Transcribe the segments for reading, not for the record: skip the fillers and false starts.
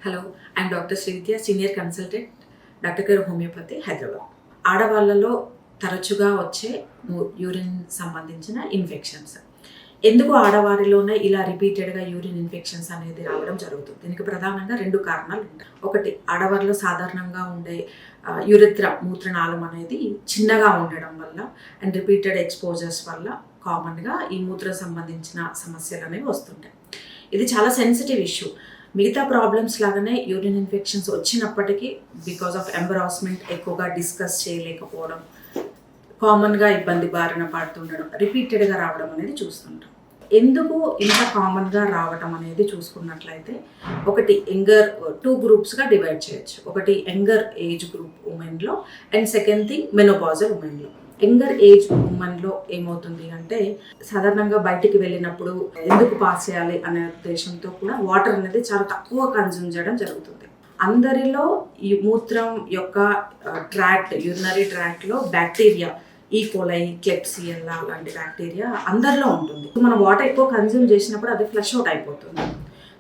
Hello, I'm doctor Srividya, senior consultant, doctor గారు homeopathy, Hyderabad. ఆడవాళ్ళలో తరచుగా వచ్చే యూరిన్ సంబంధించిన ఇన్ఫెక్షన్స్. ఎందుకు ఆడవారిలోనే ఇలా రిపీటెడ్గా యూరిన్ ఇన్ఫెక్షన్స్ అనేది రావడం జరుగుతుంది? దీనికి ప్రధానంగా 2 కారణాలు ఉంటాయి. ఒకటి, ఆడవారిలో సాధారణంగా ఉండే మూత్రనాళం అనేది చిన్నగా ఉండడం వల్ల అండ్ రిపీటెడ్ ఎక్స్పోజర్స్ వల్ల కామన్గా ఈ మూత్ర సంబంధించిన సమస్యలు అనేవి వస్తుంటాయి. ఇది చాలా సెన్సిటివ్ ఇష్యూ. మిగతా ప్రాబ్లమ్స్ లాగానే యూరిన్ ఇన్ఫెక్షన్స్ వచ్చినప్పటికీ బికాస్ ఆఫ్ ఎంబరాస్మెంట్ ఎక్కువగా డిస్కస్ చేయలేకపోవడం, కామన్గా ఇబ్బంది బారిన పడుతుండడం, రిపీటెడ్గా రావడం అనేది చూస్తుంటాం. ఎందుకు ఇంత కామన్గా రావడం అనేది చూసుకున్నట్లయితే, ఒకటి యంగర్ 2 గ్రూప్స్గా డివైడ్ చేయొచ్చు. ఒకటి యంగర్ ఏజ్ గ్రూప్ ఉమెన్లో అండ్ సెకండ్ థింగ్ మెనోపాజల్ ఉమెన్లో. యంగర్ ఏజ్ ఉమెన్లో ఏమవుతుంది అంటే, సాధారణంగా బయటికి వెళ్ళినప్పుడు ఎందుకు పాస్ చేయాలి అనే ఉద్దేశంతో కూడా వాటర్ అనేది చాలా తక్కువ కన్జ్యూమ్ చేయడం జరుగుతుంది. అందరిలో ఈ మూత్రం యొక్క యూరినరీ ట్రాక్ట్లో బ్యాక్టీరియా, ఈకోలై, క్లెప్సియల్లా లాంటి బ్యాక్టీరియా అందరిలో ఉంటుంది. మనం వాటర్ ఎక్కువ కన్జ్యూమ్ చేసినప్పుడు అది ఫ్లష్ అవుట్ అయిపోతుంది.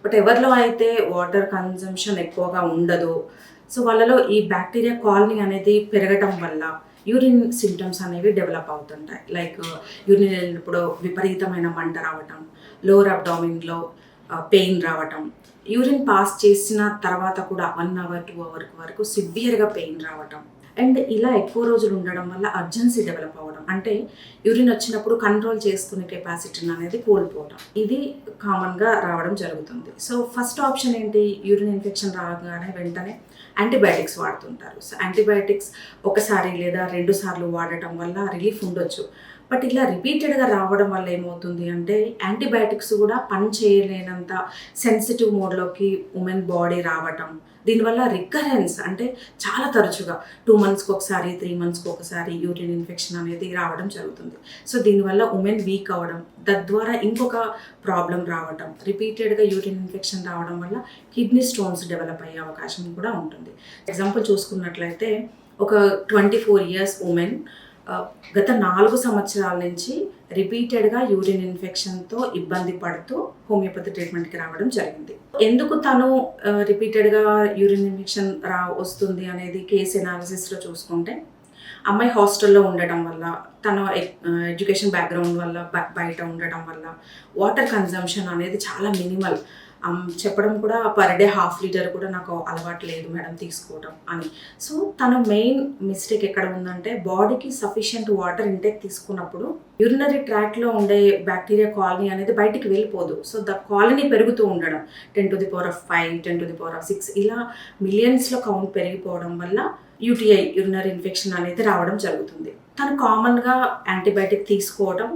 బట్ ఎవరిలో అయితే వాటర్ కన్జంప్షన్ ఎక్కువగా ఉండదో, సో వాళ్ళలో ఈ బ్యాక్టీరియా కాలనీ అనేది పెరగటం వల్ల యూరిన్ సిమ్టమ్స్ అనేవి డెవలప్ అవుతుంటాయి. లైక్ యూరిన్ వెళ్ళినప్పుడు విపరీతమైన మంట రావటం, లోవర్ అబ్డామిన్లో పెయిన్ రావటం, యూరిన్ పాస్ చేసిన తర్వాత కూడా 1 అవర్ 2 అవర్ వరకు సివియర్గా పెయిన్ రావటం, అండ్ ఇలా ఎక్కువ రోజులు ఉండడం వల్ల అర్జెన్సీ డెవలప్ అవ్వడం, అంటే యూరిన్ వచ్చినప్పుడు కంట్రోల్ చేసుకునే కెపాసిటీని అనేది కోల్పోవడం, ఇది కామన్గా రావడం జరుగుతుంది. సో ఫస్ట్ ఆప్షన్ ఏంటి? యూరిన్ ఇన్ఫెక్షన్ రాగానే వెంటనే యాంటీబయాటిక్స్ వాడుతుంటారు. సో యాంటీబయాటిక్స్ ఒకసారి లేదా 2 సార్లు వాడటం వల్ల రిలీఫ్ ఉండొచ్చు. బట్ ఇలా రిపీటెడ్గా రావడం వల్ల ఏమవుతుంది అంటే, యాంటీబయాటిక్స్ కూడా పని చేయలేనంత సెన్సిటివ్ మోడ్లోకి ఉమెన్ బాడీ రావటం, దీనివల్ల రికరెన్స్ అంటే చాలా తరచుగా 2 మంత్స్కి ఒకసారి 3 మంత్స్కి ఒకసారి యూరిన్ ఇన్ఫెక్షన్ అనేది రావడం జరుగుతుంది. సో దీనివల్ల ఉమెన్ వీక్ అవ్వడం, తద్వారా ఇంకొక ప్రాబ్లం రావడం, రిపీటెడ్గా యూరిన్ ఇన్ఫెక్షన్ రావడం వల్ల కిడ్నీ స్టోన్స్ డెవలప్ అయ్యే అవకాశం కూడా ఉంటుంది. ఎగ్జాంపుల్ చూసుకున్నట్లయితే, ఒక 24 ఇయర్స్ ఉమెన్ గత 4 సంవత్సరాల నుంచి రిపీటెడ్గా యూరిన్ ఇన్ఫెక్షన్తో ఇబ్బంది పడుతూ హోమియోపతి ట్రీట్మెంట్కి రావడం జరిగింది. ఎందుకు తను రిపీటెడ్గా యూరిన్ ఇన్ఫెక్షన్ వస్తుంది అనేది కేస్ ఎనాలిసిస్లో చూసుకుంటే, అమ్మాయి హాస్టల్లో ఉండటం వల్ల, తన ఎడ్యుకేషన్ బ్యాక్గ్రౌండ్ వల్ల, బయట ఉండటం వల్ల వాటర్ కన్జంప్షన్ అనేది చాలా మినిమల్. చెప్పడం కూడా పర్ డే 1/2 లీటర్ కూడా నాకు అలవాటు లేదు మేడం తీసుకోవడం అని. సో తన మెయిన్ మిస్టేక్ ఎక్కడ ఉందంటే, బాడీకి సఫిషియంట్ వాటర్ ఇంటేక్ తీసుకున్నప్పుడు యూరినరీ ట్రాక్లో ఉండే బ్యాక్టీరియా కాలనీ అనేది బయటికి వెళ్ళిపోదు. సో ద కాలనీ పెరుగుతూ ఉండడం, 10⁵, 10⁶, ఇలా మిలియన్స్లో కౌంట్ పెరిగిపోవడం వల్ల యూటీఐ, యూరినరీ ఇన్ఫెక్షన్ అనేది రావడం జరుగుతుంది. తను కామన్గా యాంటీబయాటిక్ తీసుకోవడం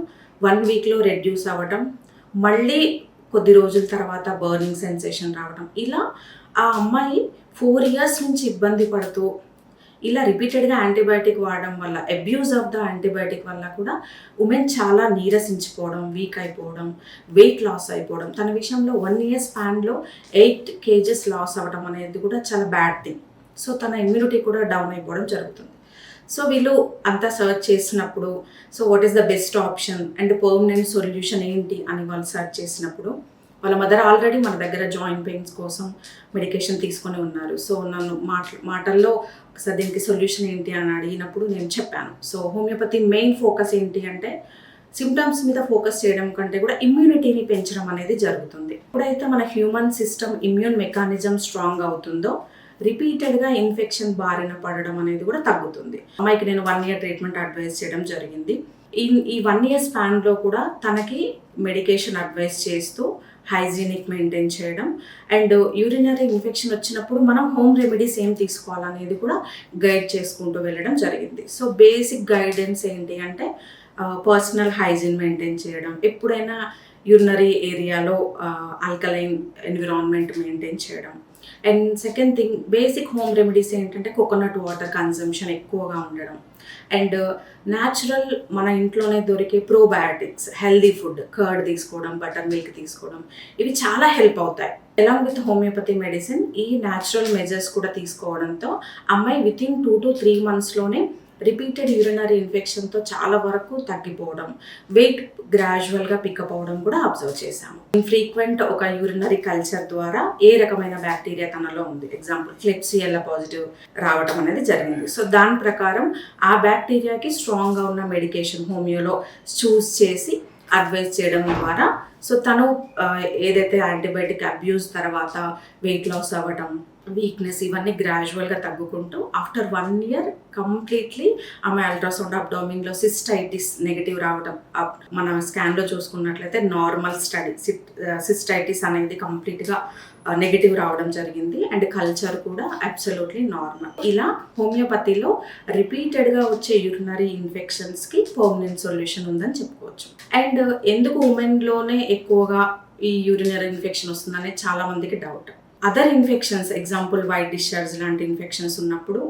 1 వీక్లో రెడ్యూస్ అవ్వడం, మళ్ళీ కొద్ది రోజుల తర్వాత బర్నింగ్ సెన్సేషన్ రావడం, ఇలా ఆ అమ్మాయి 4 ఇయర్స్ నుంచి ఇబ్బంది పడుతూ ఇలా రిపీటెడ్గా యాంటీబయాటిక్ వాడడం వల్ల, అబ్యూజ్ ఆఫ్ ద యాంటీబయాటిక్ వల్ల కూడా ఉమెన్ చాలా నీరసించిపోవడం, వీక్ అయిపోవడం, వెయిట్ లాస్ అయిపోవడం. తన విషయంలో 1 ఇయర్ స్పాన్లో 8 kgs లాస్ అవ్వడం అనేది కూడా చాలా బ్యాడ్ థింగ్. సో తన ఇమ్యూనిటీ కూడా డౌన్ అయిపోవడం జరుగుతుంది. సో వీళ్ళు అంతా సర్చ్ చేసినప్పుడు, so what is the best option and permanent solution ఏంటి అని వాళ్ళు సర్చ్ చేసినప్పుడు, వాళ్ళ మదర్ ఆల్రెడీ మన దగ్గర జాయింట్ పెయిన్స్ కోసం మెడికేషన్ తీసుకొని ఉన్నారు. సో నన్ను మాటల్లో ఒకసారి దీనికి సొల్యూషన్ ఏంటి అని అడిగినప్పుడు నేను చెప్పాను. సో హోమియోపతి మెయిన్ ఫోకస్ ఏంటి అంటే, సిమ్టమ్స్ మీద ఫోకస్ చేయడం కంటే కూడా ఇమ్యూనిటీని పెంచడం అనేది జరుగుతుంది. ఎప్పుడైతే మన human system immune mechanism strong అవుతుందో, రిపీటెడ్గా ఇన్ఫెక్షన్ బారిన పడడం అనేది కూడా తగ్గుతుంది. అమ్మాయికి నేను 1 ఇయర్ ట్రీట్మెంట్ అడ్వైస్ చేయడం జరిగింది. ఈ 1 ఇయర్ స్పాన్లో కూడా తనకి మెడికేషన్ అడ్వైస్ చేస్తూ హైజీనిక్ మెయింటైన్ చేయడం, అండ్ యూరినరీ ఇన్ఫెక్షన్ వచ్చినప్పుడు మనం హోమ్ రెమెడీస్ ఏం తీసుకోవాలనేది కూడా గైడ్ చేసుకుంటూ వెళ్ళడం జరిగింది. సో బేసిక్ గైడెన్స్ ఏంటి అంటే, పర్సనల్ హైజీన్ మెయింటైన్ చేయడం, ఎప్పుడైనా యూరినరీ ఏరియాలో ఆల్కలైన్ ఎన్విరాన్మెంట్ మెయింటైన్ చేయడం, and second thing basic home remedies ఏంటంటే కోకోనట్ వాటర్ కన్జంప్షన్ ఎక్కువగా ఉండడం, అండ్ న్యాచురల్ మన ఇంట్లోనే దొరికే ప్రోబయాటిక్స్, హెల్దీ ఫుడ్, కర్డ్ తీసుకోవడం, బటర్ మిల్క్ తీసుకోవడం, ఇవి చాలా హెల్ప్ అవుతాయి. అలాంగ్ విత్ హోమియోపతి మెడిసిన్ ఈ న్యాచురల్ మెజర్స్ కూడా తీసుకోవడంతో అమ్మాయి వితిన్ 2 to 3 monthsలోనే రిపీటెడ్ యూరినరీ ఇన్ఫెక్షన్తో చాలా వరకు తగ్గిపోవడం, వెయిట్ గ్రాడ్యువల్గా పికప్ అవడం కూడా అబ్జర్వ్ చేశాము. ఇన్ఫ్రీక్వెంట్ ఒక యూరినరీ కల్చర్ ద్వారా ఏ రకమైన బ్యాక్టీరియా తనలో ఉంది, ఎగ్జాంపుల్ క్లెప్సియల్లా పాజిటివ్ రావడం అనేది జరిగింది. సో దాని ప్రకారం ఆ బ్యాక్టీరియాకి స్ట్రాంగ్గా ఉన్న మెడికేషన్ హోమియోలో చూస్ చేసి అడ్వైజ్ చేయడం ద్వారా సో తను ఏదైతే యాంటీబయాటిక్ అబ్యూస్ తర్వాత వెయిట్ లాస్ అవ్వడం, వీక్నెస్ ఇవన్నీ గ్రాడ్యువల్గా తగ్గుకుంటూ ఆఫ్టర్ 1 year కంప్లీట్లీ ఆమె అల్ట్రాసౌండ్ అబ్డామిన్లో సిస్టైటిస్ నెగిటివ్ రావడం, మన స్కాన్లో చూసుకున్నట్లయితే నార్మల్ స్టడీ సిస్టైటిస్ అనేది కంప్లీట్గా నెగిటివ్ రావడం జరిగింది అండ్ కల్చర్ కూడా అబ్సల్యూట్లీ నార్మల్. ఇలా హోమియోపతిలో రిపీటెడ్గా వచ్చే యూరినరీ ఇన్ఫెక్షన్స్కి పర్మనెంట్ సొల్యూషన్ ఉందని చెప్పుకోవచ్చు. అండ్ ఎందుకు ఉమెన్లోనే ఎక్కువగా ఈ యూరినరీ ఇన్ఫెక్షన్ వస్తుందనే చాలా మందికి doubt. Other infections example white discharge లాంటి ఇన్ఫెక్షన్స్ ఉన్నప్పుడు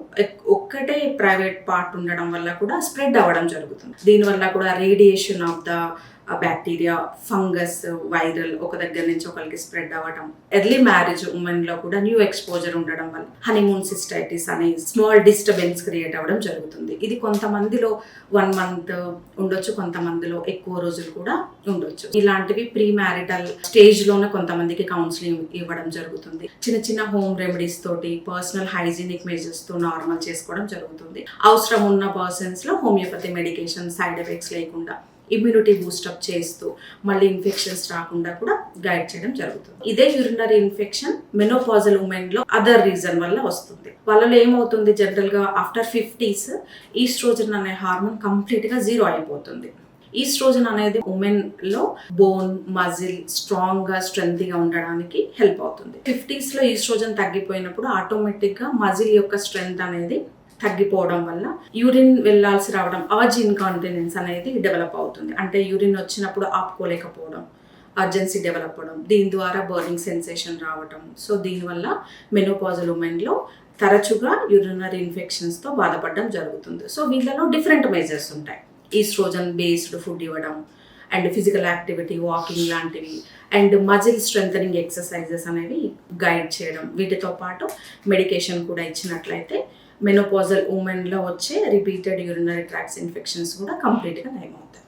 ఒక్కటే ప్రైవేట్ పార్ట్ ఉండడం వల్ల కూడా స్ప్రెడ్ అవ్వడం జరుగుతుంది. దీనివల్ల కూడా radiation of the bacteria, fungus, viral ఒక దగ్గర నుంచి ఒకరికి స్ప్రెడ్ అవ్వడం, ఎర్లీ మ్యారేజ్ ఉమెన్లో కూడా న్యూ ఎక్స్పోజర్ ఉండడం వల్ల హనీమూన్ సిస్టైటిస్ అనే స్మాల్ డిస్టర్బెన్స్ క్రియేట్ అవ్వడం జరుగుతుంది. ఇది కొంతమందిలో 1 month ఉండొచ్చు, కొంతమందిలో ఎక్కువ రోజులు కూడా ఉండొచ్చు. ఇలాంటివి ప్రీ మ్యారిటల్ స్టేజ్లోనే కొంతమందికి కౌన్సిలింగ్ ఇవ్వడం జరుగుతుంది. చిన్న చిన్న హోమ్ రెమెడీస్ తోటి పర్సనల్ హైజీనిక్ మెజర్స్తో నార్మల్ చేసుకోవడం జరుగుతుంది. అవసరం ఉన్న పర్సన్స్లో హోమియోపతి మెడికేషన్ సైడ్ ఎఫెక్ట్స్ లేకుండా ఇమ్యూనిటీ బూస్టప్ చేస్తూ మళ్ళీ ఇన్ఫెక్షన్స్ రాకుండా కూడా గైడ్ చేయడం జరుగుతుంది. ఇదే యూరినరీ ఇన్ఫెక్షన్ మెనోపాజల్ ఉమెన్లో అదర్ రీజన్ వల్ల వస్తుంది. వాళ్ళలో ఏమవుతుంది, జనరల్గా ఆఫ్టర్ 50s ఈస్ట్రోజన్ అనే హార్మోన్ కంప్లీట్గా జీరో అయిపోతుంది. ఈస్ట్రోజన్ అనేది ఉమెన్లో బోన్, మజిల్ స్ట్రాంగ్గా స్ట్రెంగ్త్గా ఉండడానికి హెల్ప్ అవుతుంది. 50sలో ఈస్ట్రోజన్ తగ్గిపోయినప్పుడు ఆటోమేటిక్గా మజిల్ యొక్క స్ట్రెంగ్త్ అనేది తగ్గిపోవడం వల్ల యూరిన్ వెళ్ళాల్సి రావడం, అర్జ్ ఇన్కాంటినెన్స్ అనేది డెవలప్ అవుతుంది. అంటే యూరిన్ వచ్చినప్పుడు ఆపుకోలేకపోవడం, అర్జెన్సీ డెవలప్ అవ్వడం, దీని ద్వారా బర్నింగ్ సెన్సేషన్ రావడం. సో దీనివల్ల మెనోపాజల్ ఉమెన్లో తరచుగా యూరినరీ ఇన్ఫెక్షన్స్తో బాధపడడం జరుగుతుంది. సో వీళ్ళలో డిఫరెంట్ మెజర్స్ ఉంటాయి. ఈస్ట్రోజన్ బేస్డ్ ఫుడ్ ఇవ్వడం అండ్ ఫిజికల్ యాక్టివిటీ, వాకింగ్ లాంటివి అండ్ మజిల్ స్ట్రెంథనింగ్ ఎక్సర్సైజెస్ అనేవి గైడ్ చేయడం, వీటితో పాటు మెడికేషన్ కూడా ఇచ్చినట్లయితే మెనోపాజల్ ఉమెన్లో వచ్చే రిపీటెడ్ యూరినరీ ట్రాక్ట్స్ ఇన్ఫెక్షన్స్ కూడా కంప్లీట్గా నయమవుతాయి.